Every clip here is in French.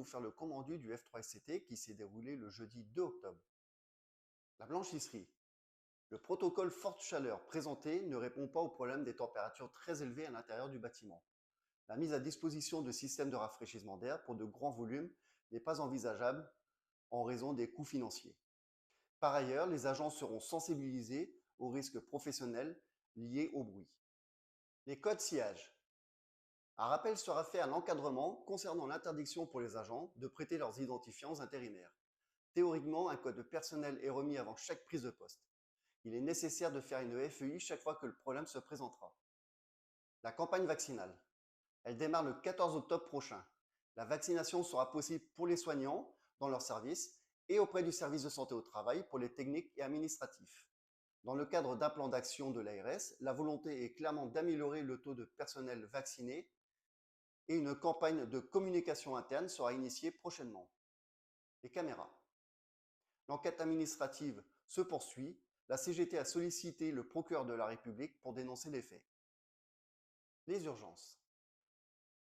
vous faire le compte rendu du F3SCT qui s'est déroulé le jeudi 2 octobre. La blanchisserie. Le protocole forte chaleur présenté ne répond pas au problème des températures très élevées à l'intérieur du bâtiment. La mise à disposition de systèmes de rafraîchissement d'air pour de grands volumes n'est pas envisageable en raison des coûts financiers. Par ailleurs, les agents seront sensibilisés aux risques professionnels liés au bruit. Les codes sillage. Un rappel sera fait à l'encadrement concernant l'interdiction pour les agents de prêter leurs identifiants aux intérimaires. Théoriquement, un code personnel est remis avant chaque prise de poste. Il est nécessaire de faire une FEI chaque fois que le problème se présentera. La campagne vaccinale. Elle démarre le 14 octobre prochain. La vaccination sera possible pour les soignants dans leur service et auprès du service de santé au travail pour les techniques et administratifs. Dans le cadre d'un plan d'action de l'ARS, la volonté est clairement d'améliorer le taux de personnel vacciné et une campagne de communication interne sera initiée prochainement. Les caméras. L'enquête administrative se poursuit. La CGT a sollicité le procureur de la République pour dénoncer les faits. Les urgences.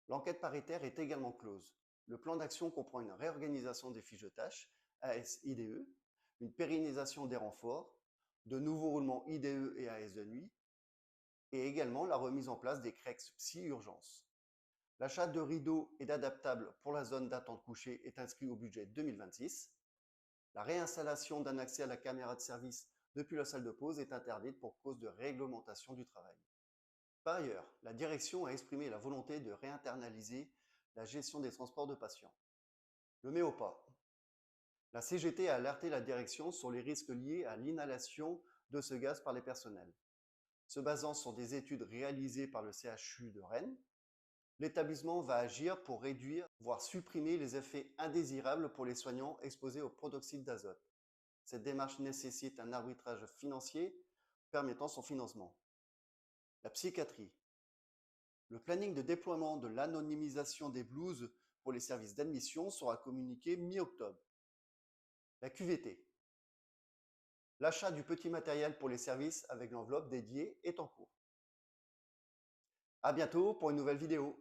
L'enquête paritaire est également close. Le plan d'action comprend une réorganisation des fiches de tâches, AS-IDE, une pérennisation des renforts, de nouveaux roulements IDE et AS de nuit, et également la remise en place des CREX Psy-Urgence. L'achat de rideaux et d'adaptables pour la zone d'attente couchée est inscrit au budget 2026. La réinstallation d'un accès à la caméra de service depuis la salle de pause est interdite pour cause de réglementation du travail. Par ailleurs, la direction a exprimé la volonté de réinternaliser la gestion des transports de patients. Le met au pas. La CGT a alerté la direction sur les risques liés à l'inhalation de ce gaz par les personnels. Se basant sur des études réalisées par le CHU de Rennes, l'établissement va agir pour réduire, voire supprimer les effets indésirables pour les soignants exposés au protoxyde d'azote. Cette démarche nécessite un arbitrage financier permettant son financement. La psychiatrie. Le planning de déploiement de l'anonymisation des blouses pour les services d'admission sera communiqué mi-octobre. La QVT. L'achat du petit matériel pour les services avec l'enveloppe dédiée est en cours. À bientôt pour une nouvelle vidéo.